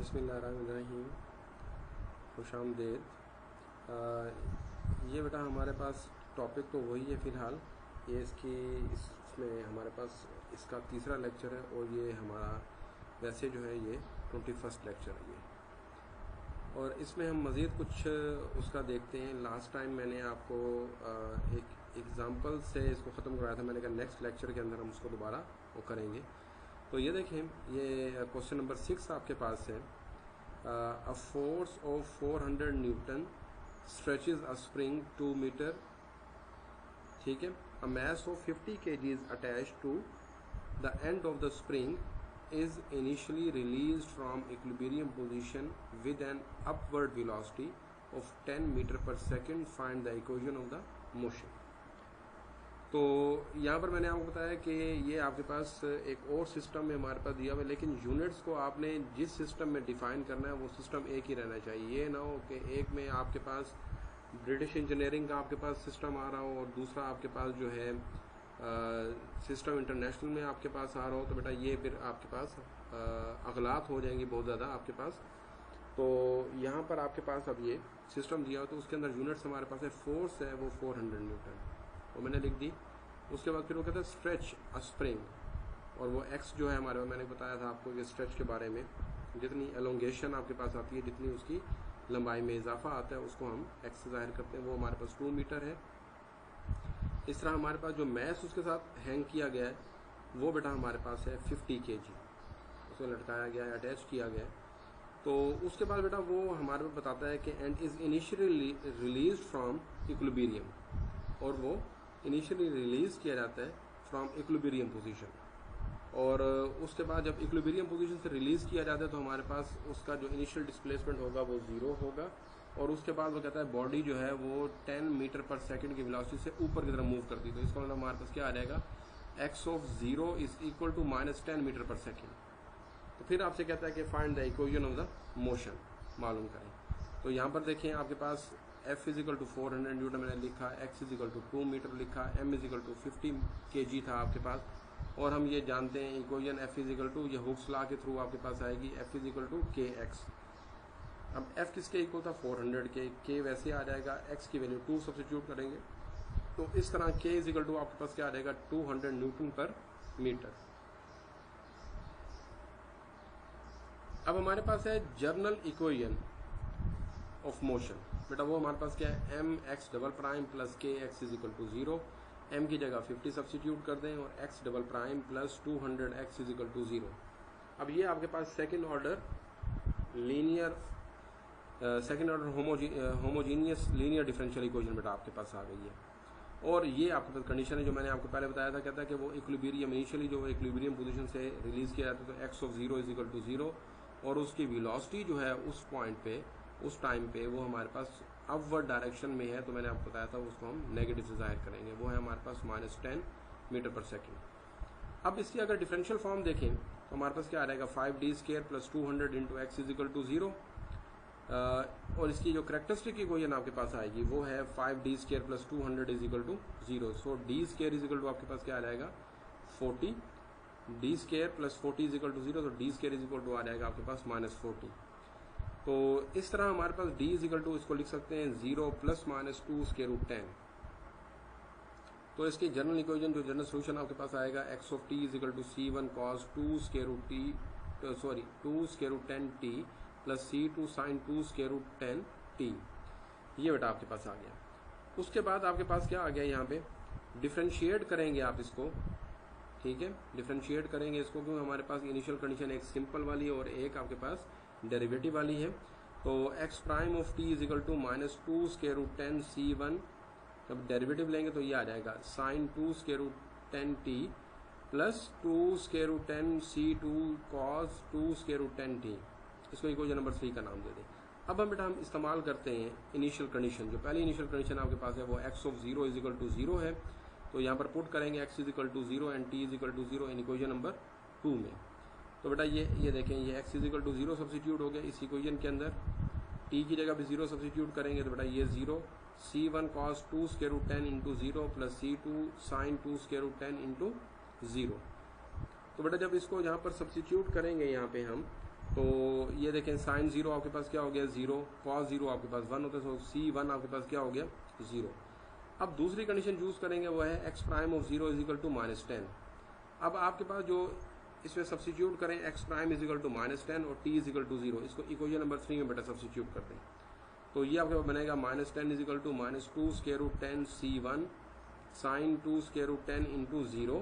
बिस्मिल्लाहिर्रहमानिर्रहीम। खुशामदीद। ये बेटा हमारे पास टॉपिक तो वही है फ़िलहाल। ये इसमें हमारे पास इसका तीसरा लेक्चर है और ये हमारा वैसे जो है ये 21st लेक्चर है ये। और इसमें हम मज़ीद कुछ उसका देखते हैं। लास्ट टाइम मैंने आपको एक एग्ज़ाम्पल से इसको ख़त्म कराया था। मैंने कहा नेक्स्ट लेक्चर के अंदर हम उसको दोबारा वो करेंगे। तो ये देखें, ये क्वेश्चन नंबर 6 आपके पास है। A force of 400 newton stretches a spring 2 metre, ठीक है। A mass of 50 kg attached to the end of the spring is initially released from equilibrium position with an upward velocity of 10 meter per second. Find the equation of the motion. तो यहाँ पर मैंने आपको बताया कि ये आपके पास एक और सिस्टम में हमारे पास दिया हुआ है, लेकिन यूनिट्स को आपने जिस सिस्टम में डिफाइन करना है वो सिस्टम एक ही रहना चाहिए। ये ना हो कि एक में आपके पास ब्रिटिश इंजीनियरिंग का आपके पास सिस्टम आ रहा हो और दूसरा आपके पास जो है सिस्टम इंटरनेशनल में आपके पास आ रहा हो। तो बेटा ये फिर आपके पास अगलात हो जाएंगी बहुत ज़्यादा आपके पास। तो यहाँ पर आपके पास अब ये सिस्टम दिया हो तो उसके अंदर यूनिट्स हमारे पास है। फोर्स है वो 400 न्यूटन, वो मैंने लिख दी। उसके बाद फिर वो कहता है स्ट्रेच अ स्प्रिंग, और वो एक्स जो है हमारे, मैंने बताया था आपको ये स्ट्रेच के बारे में, जितनी एलोंगेशन आपके पास आती है, जितनी उसकी लंबाई में इजाफा आता है उसको हम एक्स से जाहिर करते हैं। वो हमारे पास 2 मीटर है। इस तरह हमारे पास जो मैस उसके साथ हैंग किया गया है वो बेटा हमारे पास है 50 kg, उसको लटकाया गया है, अटैच किया गया है। तो उसके बाद बेटा वो हमारे को बताता है कि and is initially release from equilibrium, और वो इनिशियली रिलीज किया जाता है फ्रॉम इक्विलिब्रियम पोजीशन। और उसके बाद जब इक्विलिब्रियम पोजीशन से रिलीज किया जाता है तो हमारे पास उसका जो इनिशियल डिस्प्लेसमेंट होगा वो 0 होगा। और उसके बाद वो कहता है बॉडी जो है वो 10 मीटर पर सेकंड की वेलोसिटी से ऊपर की तरफ मूव करती है। तो इसका मतलब हमारे पास क्या आ जाएगा, x of 0 is equal to -10 metre per second. तो फिर आपसे कहता है कि find the equation of the motion, मालूम करें। तो यहाँ पर देखें आपके पास F is equal to 400 newton मैंने लिखा, x is equal to 2 metre लिखा, m is equal to 50 kg था आपके पास। और हम ये जानते हैं equation F is equal to, ये हुक्स लॉ के थ्रू आपके पास आएगी, F is equal to kx। अब F किसके इक्वल था, 400 के, K वैसे आ जाएगा, X की वैल्यू 2 सब्स्टिट्यूट करेंगे तो इस तरह K इज इक्वल टू आपके पास क्या आ जाएगा, 200 न्यूटन पर मीटर। अब हमारे पास है जर्नल इक्वेशन ऑफ मोशन। बेटा वो हमारे पास क्या है, mx double prime plus kx is equal to 0। m की जगह 50 सब्स्टिट्यूट कर दें और x double prime plus 200x is equal to 0। अब ये आपके पास second order linear second order homogeneous linear differential equation बेटा आपके पास आ गई है। और ये आपके पास कंडीशन है जो मैंने आपको पहले बताया था, कहता है कि वो इक्विलिब्रियम इनिशियली जो इक्विलिब्रियम पोजीशन से रिलीज किया जाता है तो x of 0 is equal to 0, और उसकी वेलोसिटी जो है उस पॉइंट पे उस टाइम पे वो हमारे पास अपवर्ड डायरेक्शन में है। तो मैंने आपको बताया था उसको हम नेगेटिव से जाहिर करेंगे, वो है हमारे पास -10 मीटर पर सेकेंड। अब इसकी अगर डिफरेंशियल फॉर्म देखें तो हमारे पास क्या आ जाएगा, 5d² plus 200 into x is equal to 0। और इसकी जो करेक्टरिस्टिक इक्वेशन आपके पास आएगी वो है 5d² plus 200 is equal to 0। So d² is equal to आपके पास क्या आ जाएगा 40, d² plus 40 is equal to 0, तो d² इज इक्वल टू आ जाएगा आपके पास -40। तो इस तरह हमारे पास d इज इक्वल टू इसको लिख सकते हैं 0 प्लस -2√10। तो इसकी जनरल इक्वेशन जो जनरल सोल्यूशन आपके पास आएगा, x of t is equal to c1 cos 2√10t plus c2 sin 2√10t। ये बेटा आपके पास आ गया। उसके बाद आपके पास क्या आ गया, यहाँ पे डिफ्रेंशिएट करेंगे आप इसको, ठीक है, डिफ्रेंशिएट करेंगे इसको, क्योंकि हमारे पास इनिशियल कंडीशन एक सिंपल वाली और एक आपके पास डेरिवेटिव वाली है। तो x prime of t is equal to -2√10 c1, जब डेरिवेटिव लेंगे तो ये आ जाएगा sin 2√10t plus 2√10 c2 cos 2√10t। इसको इक्वेशन नंबर 3 का नाम दे दें। अब हम बेटा हम इस्तेमाल करते हैं इनिशियल कंडीशन, जो पहली इनिशियल कंडीशन आपके पास है वो x of 0 is equal to 0 है। तो यहाँ पर पुट करेंगे x is equal to 0 and t is equal to 0 in equation number 2 में। तो बेटा ये देखें, ये x is equal to 0 substitute हो गया इस इक्वेशन के अंदर, t की जगह भी 0 सब्स्टिट्यूट करेंगे तो बेटा ये 0, c1 cos 2√10 into 0 plus c2 sin 2√10 into 0। तो बेटा जब इसको यहाँ पर सब्स्टिट्यूट करेंगे यहाँ पे हम, तो ये देखें साइन 0 आपके पास क्या हो गया 0, कॉस 0 आपके पास 1 होता है, तो C1 आपके पास क्या हो गया 0। अब दूसरी कंडीशन यूज करेंगे वो है x prime of 0 is equal to -10। अब आपके पास जो इसमें सब्स्टिट्यूट करें x prime is equal to -10 और t इज इक्वल टू 0, इसको इक्वेशन नंबर 3 में बेटा सब्स्टिट्यूट कर दें। तो ये आपके पास बनेगा -10 is equal to -2 square root 10 C1 sine 2 square root 10 into 0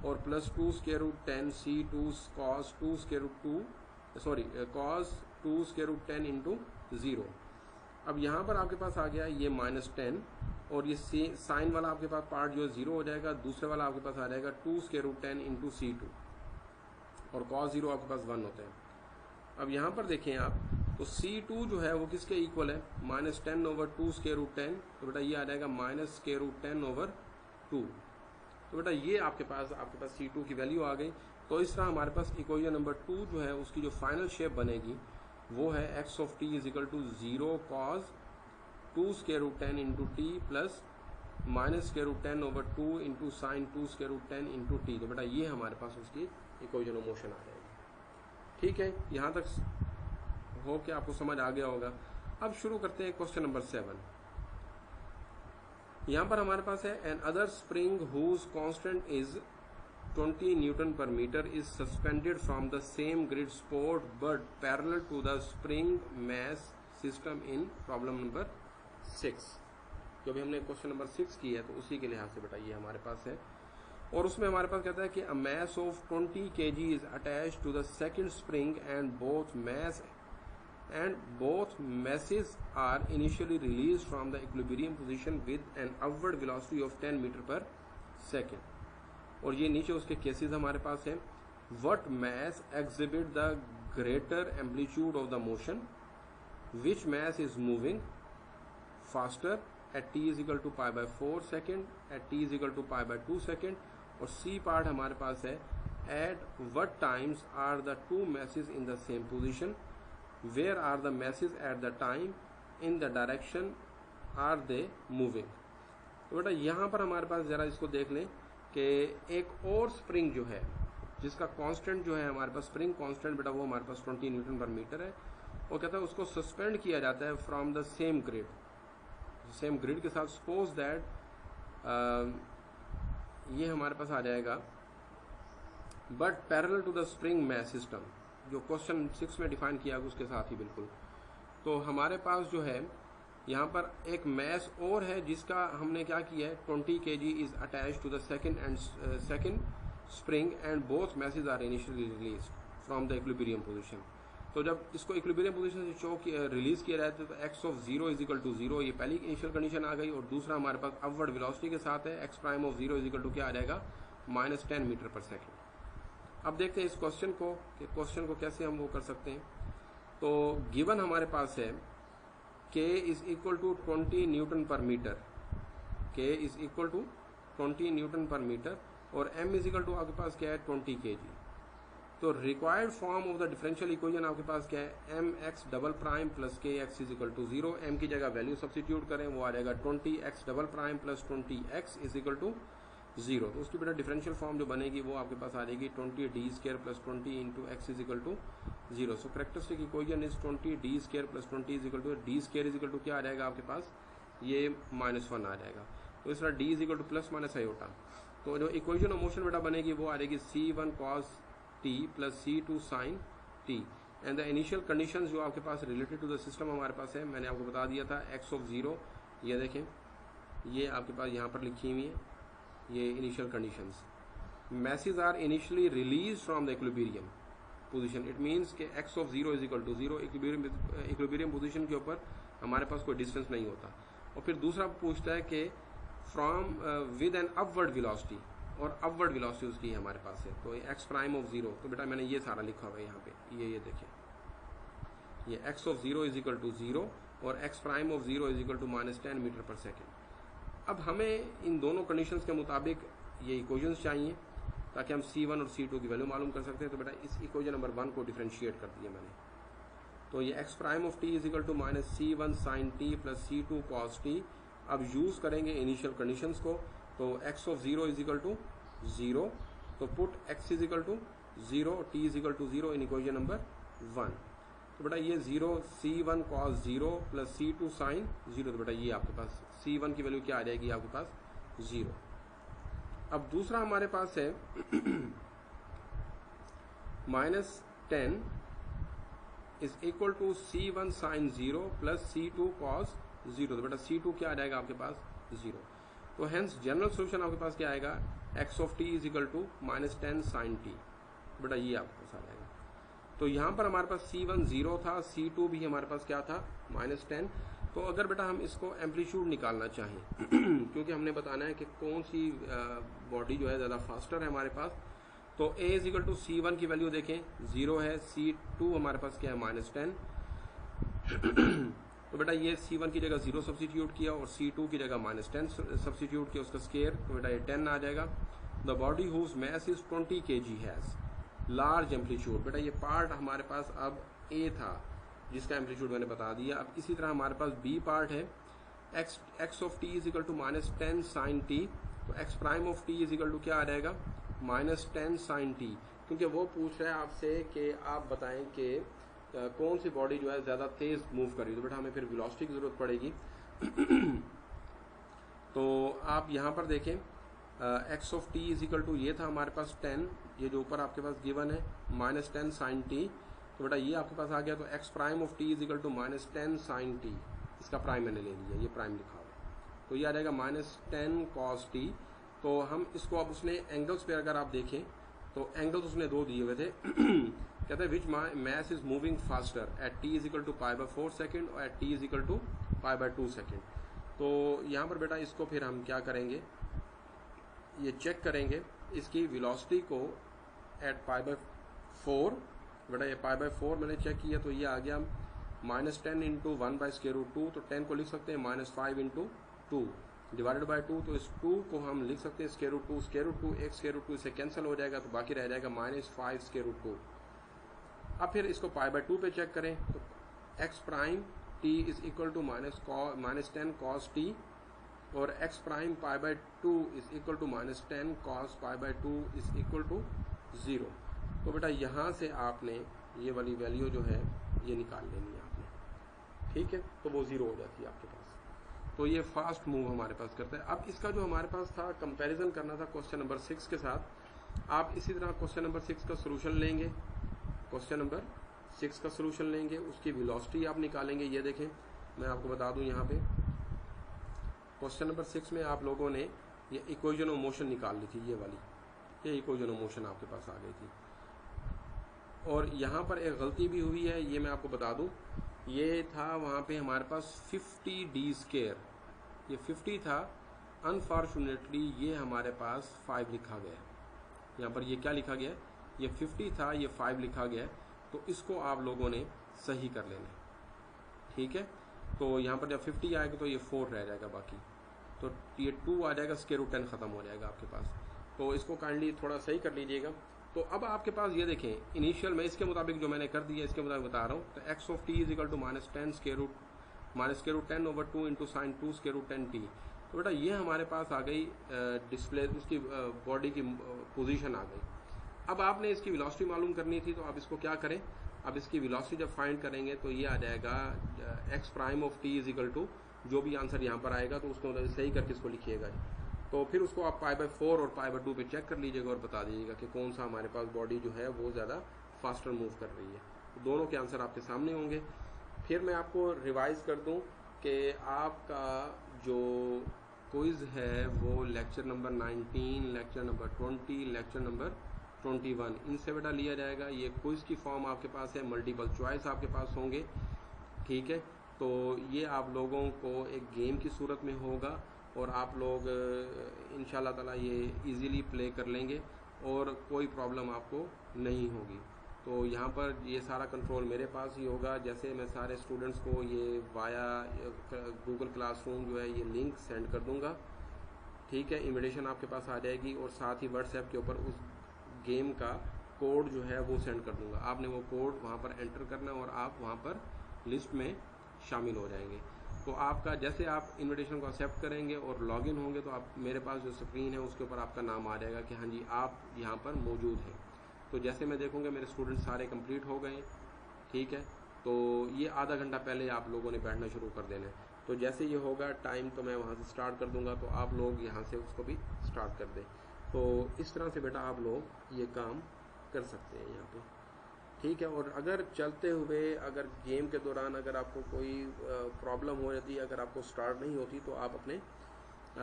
और plus 2 square root 10 C2 cos 2 square root 2 sorry cos 2 square root 10 into 0। अब यहाँ पर आपके पास आ गया ये -10 और ये साइन वाला आपके पास पार्ट जो है 0 हो जाएगा, दूसरे वाला आपके पास आ जाएगा 2 स्क्वायर रूट 10 इंटू C2 और cos 0 आपके पास 1 होता है। अब यहाँ पर देखें आप तो C2 जो है वो किसके इक्वल है -10 ओवर 2 स्क्वायर रूट 10, तो बेटा ये आ जाएगा माइनस स्क्वायर रूट 10 ओवर 2। तो बेटा ये आपके पास C2 की वैल्यू आ गई। तो इस तरह हमारे पास इक्वेशन नंबर 2 जो है उसकी जो फाइनल शेप बनेगी वो है x of t is equal to 0 cos 2 square root 10 into t plus minus square root 10 over 2 into sine 2 square root 10 into t. तो बेटा ये हमारे पास उसकी इक्वेशन ऑफ मोशन आ जाएगी। ठीक है, यहाँ तक हो के आपको समझ आ गया होगा। अब शुरू करते हैं क्वेश्चन नंबर 7। यहाँ पर हमारे पास है another spring whose constant is 20 newton per metre is suspended from the same ग्रिड support but parallel to the spring mass system in problem number 6। जो भी हमने क्वेश्चन नंबर 6 की है तो उसी के लिहाज से बेटा ये हमारे पास है। और उसमें हमारे पास कहता है कि a mass of 20 kg is attached to the second spring and both masses are initially released from the equilibrium position with an upward velocity of 10 meter per second। और ये नीचे उसके केसेस हमारे पास हैं। What mass exhibit the greater amplitude of the motion? Which mass is moving faster at t is equal to pi by 4 second, at t is equal to pi by 2 second। और C part हमारे पास है at what times are the two masses in the same position, where are the masses at the time, in the direction are they moving। तो बेटा यहाँ पर हमारे पास जरा इसको देख लें कि एक और स्प्रिंग जो है जिसका कांस्टेंट जो है हमारे पास स्प्रिंग कांस्टेंट बेटा वो हमारे पास 20 न्यूटन पर मीटर है। वो कहता है उसको सस्पेंड किया जाता है फ्रॉम द सेम ग्रिड के साथ। सपोज दैट ये हमारे पास आ जाएगा but parallel to the spring mass system, जो क्वेश्चन 6 में डिफाइन किया उसके साथ ही बिल्कुल। तो हमारे पास जो है यहाँ पर एक मैस और है जिसका हमने क्या किया है 20 kg is attach to the second spring and both masses are initially release from the equilibrium position. तो जब इसको इक्विलिब्रियम पोजीशन से रिलीज किया जाता है तो x of 0 is equal to 0, ये पहली इनिशियल कंडीशन आ गई। और दूसरा हमारे पास अपवर्ड वेलोसिटी के साथ है x prime of 0 is equal to क्या आ जाएगा -10 मीटर पर सेकेंड। अब देखते हैं इस क्वेश्चन को कि क्वेश्चन को कैसे हम वो कर सकते हैं। तो गिवन हमारे पास है k is equal to 20 newton per metre, k is equal to 20 newton per metre और m इज इक्वल टू आपके पास क्या है 20 kg। तो required form of the differential equation आपके पास क्या है mx double prime plus kx is equal to 0। m की जगह वैल्यू सब्स्टिट्यूट करें वो आ जाएगा 20x double prime plus 20x is equal to 0। तो उसकी बेटा डिफरेंशियल फॉर्म जो बनेगी वो आपके पास आ जाएगी 20d square plus 20 into x is equal to 0। So characteristic equation is 20d square plus 20 is equal to d square is equal to क्या आ जाएगा आपके पास ये -1 आ जाएगा। तो इस तरह d is equal two plus minus iota. तो जो इक्वेशन ऑफ मोशन बेटा बनेगी वो आ जाएगी C1 cos t plus C2 sin t and the initial conditions जो आपके पास रिलेटेड टू द सिस्टम हमारे पास है मैंने आपको बता दिया था x ऑफ 0, ये देखें ये आपके पास यहाँ पर लिखी हुई है ये initial conditions. Masses are initially release from the equilibrium position, it means कि x of 0 is equal to 0 equilibrium position के ऊपर हमारे पास कोई डिस्टेंस नहीं होता। और फिर दूसरा पूछता है कि from with an upward velocity, और अपवर्ड वेलोसिटी उसकी हमारे पास है तो x प्राइम ऑफ 0। तो बेटा मैंने ये सारा लिखा हुआ है यहाँ पे ये देखें ये x of 0 is equal to 0 और x prime of 0 is equal to -10 metre पर सेकेंड। अब हमें इन दोनों कंडीशंस के मुताबिक ये इक्वेशंस चाहिए ताकि हम C1 और C2 की वैल्यू मालूम कर सकते हैं। तो बेटा इस इक्वेशन नंबर 1 को डिफरेंशिएट कर दिया मैंने। तो ये x prime of t is equal to -C1 sin t plus C2 cos t। अब यूज करेंगे इनिशियल कंडीशंस को। तो x of 0 is equal to 0, तो put x is equal to 0 t is equal to 0 in equation number 1। तो बेटा ये 0 C1 cos 0 plus C2 sign 0, तो बेटा ये आपके पास C1 की वैल्यू क्या आ जाएगी आपके पास 0। अब दूसरा हमारे पास है -10 is equal to C1 sine 0 plus C2 cos 0, तो बेटा C2 क्या आ जाएगा आपके पास 0। तो हेंस जनरल सोल्यूशन आपके पास क्या आएगा x of t is equal to -10 sine t, बेटा ये आपके पास आ जाएगा। तो यहाँ पर हमारे पास C1 0 था, C2 भी हमारे पास क्या था -10। तो अगर बेटा हम इसको एम्पलीट्यूड निकालना चाहें क्योंकि हमने बताना है कि कौन सी बॉडी जो है ज़्यादा फास्टर है हमारे पास, तो a is equal to C1 की वैल्यू देखें 0 है, C2 हमारे पास क्या है -10। तो बेटा ये C1 की जगह 0 सब्सिट्यूट किया और C2 की जगह -10 सब्सिट्यूट किया, उसका स्केयर, तो बेटा ये 10 आ जाएगा। The body whose mass is 20 kg has large amplitude, बेटा ये पार्ट हमारे पास अब A था जिसका एम्पलीट्यूड मैंने बता दिया। अब इसी तरह हमारे पास B पार्ट है, x of t is equal to -10 sine t, तो x prime of t is equal to क्या आ जाएगा -10 साइन t, क्योंकि वो पूछ रहा है आपसे कि आप बताएं कि कौन सी बॉडी जो है ज़्यादा तेज़ मूव कर रही है, तो बेटा हमें फिर वेलोसिटी की ज़रूरत पड़ेगी। तो आप यहाँ पर देखें x of t is equal to ये था हमारे पास 10, ये जो ऊपर आपके पास गिवन है -10 साइन t, तो बेटा ये आपके पास आ गया। तो x prime of t is equal to -10 sine t, इसका प्राइम मैंने ले लिया, ये प्राइम लिखा हुआ, तो ये आ जाएगा -10 cos t। तो हम इसको अब उसने एंगल्स पे अगर आप देखें तो एंगल्स उसने दो दिए हुए थे कहते हैं which mass is moving faster at t is equal to π/4 second और at t is equal to π/2 second. तो यहाँ पर बेटा इसको फिर हम क्या करेंगे, ये चेक करेंगे इसकी वेलोसिटी को एट π/4, बेटा ये π/4 मैंने चेक किया तो ये आ गया -10 इंटू 1/√2, तो 10 को लिख सकते हैं -5 इंटू 2 डिवाइडेड बाय 2, तो इस 2 को हम लिख सकते हैं √2 एक √2 इससे कैंसिल हो जाएगा, तो बाकी रह जाएगा -5 √2। अब फिर इसको π/2 पे चेक करें तो x prime t is equal to -10 cos t और x prime π/2 is equal to -10 cos π/2 is equal to 0। तो बेटा यहाँ से आपने ये वाली वैल्यू जो है ये निकाल लेनी है आपने, ठीक है, तो वो 0 हो जाती है आपके पास। तो ये फास्ट मूव हमारे पास करता है। अब इसका जो हमारे पास था कंपैरिजन करना था क्वेश्चन नंबर 6 के साथ, आप इसी तरह क्वेश्चन नंबर 6 का सोल्यूशन लेंगे, क्वेश्चन नंबर 6 का सोल्यूशन लेंगे, उसकी वेलोसिटी आप निकालेंगे। ये देखें मैं आपको बता दूं यहाँ पे क्वेश्चन नंबर 6 में आप लोगों ने ये इक्वेशन ऑफ मोशन निकाल ली थी, ये वाली, ये इक्वेशन ऑफ मोशन आपके पास आ गई थी। और यहाँ पर एक गलती भी हुई है, ये मैं आपको बता दूं, ये था वहाँ पे हमारे पास 50d², ये 50 था, अनफॉर्चुनेटली ये हमारे पास 5 लिखा गया है। यहाँ पर ये क्या लिखा गया है, ये 50 था, ये 5 लिखा गया है, तो इसको आप लोगों ने सही कर लेना है, ठीक है। तो यहाँ पर जब 50 आएगा तो ये 4 रह जाएगा बाकी, तो ये 2 आ जाएगा, √10 ख़त्म हो जाएगा आपके पास, तो इसको काइंडली थोड़ा सही कर लीजिएगा। तो अब आपके पास ये देखें इनिशियल में इसके मुताबिक जो मैंने कर दिया इसके मुताबिक बता रहा हूँ, तो x of t is equal to -10 over 2 into sine 2 √10 t। तो बेटा ये हमारे पास आ गई डिस्प्ले, उसकी बॉडी की पोजीशन आ गई। अब आपने इसकी वेलोसिटी मालूम करनी थी, तो आप इसको क्या करें, अब इसकी वेलोसिटी जब फाइंड करेंगे तो ये आ जाएगा x prime of t is equal to, जो भी आंसर यहाँ पर आएगा तो उसको सही करके इसको लिखिएगा। तो फिर उसको आप π/4 और π/2 पे चेक कर लीजिएगा और बता दीजिएगा कि कौन सा हमारे पास बॉडी जो है वो ज़्यादा फास्टर मूव कर रही है। तो दोनों के आंसर आपके सामने होंगे। फिर मैं आपको रिवाइज़ कर दूं कि आपका जो क्विज़ है वो lecture number 19, lecture number 20, lecture number 21 इनसे बेटा लिया जाएगा। ये क्विज़ की फॉर्म आपके पास है, मल्टीपल चॉइस आपके पास होंगे, ठीक है। तो ये आप लोगों को एक गेम की सूरत में होगा और आप लोग इंशाल्लाह ताला ये इजीली प्ले कर लेंगे और कोई प्रॉब्लम आपको नहीं होगी। तो यहाँ पर ये सारा कंट्रोल मेरे पास ही होगा। जैसे मैं सारे स्टूडेंट्स को ये वाया गूगल क्लासरूम जो है ये लिंक सेंड कर दूँगा, ठीक है, इन्विटेशन आपके पास आ जाएगी और साथ ही व्हाट्सएप के ऊपर उस गेम का कोड जो है वो सेंड कर दूँगा। आपने वो कोड वहाँ पर एंटर करना और आप वहाँ पर लिस्ट में शामिल हो जाएंगे। तो आपका जैसे आप इनविटेशन को एक्सेप्ट करेंगे और लॉगिन होंगे तो आप मेरे पास जो स्क्रीन है उसके ऊपर आपका नाम आ जाएगा कि हाँ जी आप यहाँ पर मौजूद हैं। तो जैसे मैं देखूँगा मेरे स्टूडेंट सारे कंप्लीट हो गए ठीक है। तो ये आधा घंटा पहले आप लोगों ने बैठना शुरू कर देना है। तो जैसे ये होगा टाइम तो मैं वहाँ से स्टार्ट कर दूंगा, तो आप लोग यहाँ से उसको भी स्टार्ट कर दें। तो इस तरह से बेटा आप लोग ये काम कर सकते हैं यहाँ पे, ठीक है। और अगर चलते हुए अगर गेम के दौरान अगर आपको कोई प्रॉब्लम हो जाती है, अगर आपको स्टार्ट नहीं होती, तो आप अपने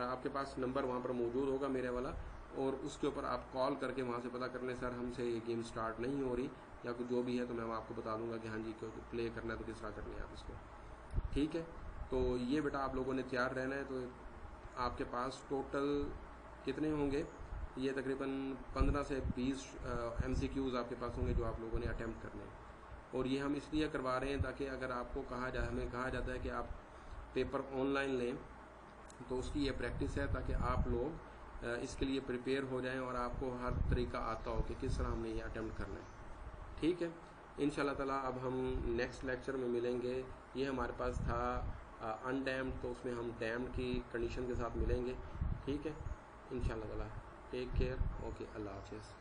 आपके पास नंबर वहाँ पर मौजूद होगा मेरे वाला, और उसके ऊपर आप कॉल करके वहाँ से पता कर लें सर हमसे ये गेम स्टार्ट नहीं हो रही या कुछ जो भी है, तो मैं आपको बता दूंगा कि हाँ जी क्यों प्ले करना है तो किस तरह करनी है आप इसको, ठीक है। तो ये बेटा आप लोगों ने तैयार रहना है। तो आपके पास टोटल कितने होंगे, ये तकरीबन 15 से 20 MCQs आपके पास होंगे जो आप लोगों ने अटैम्प्ट करने हैं। और ये हम इसलिए करवा रहे हैं ताकि अगर आपको हमें कहा जाता है कि आप पेपर ऑनलाइन लें, तो उसकी ये प्रैक्टिस है ताकि आप लोग इसके लिए प्रिपेयर हो जाएं और आपको हर तरीका आता हो कि किस तरह हमने ये अटैम्प्ट करना है, ठीक है। इंशाल्लाह ताला अब हम नेक्स्ट लेक्चर में मिलेंगे। ये हमारे पास था अनडैम्ड, तो उसमें हम डैम्ड की कंडीशन के साथ मिलेंगे, ठीक है। इंशाल्लाह ताला टेक केयर, ओके, अल्लाह हाफिज़।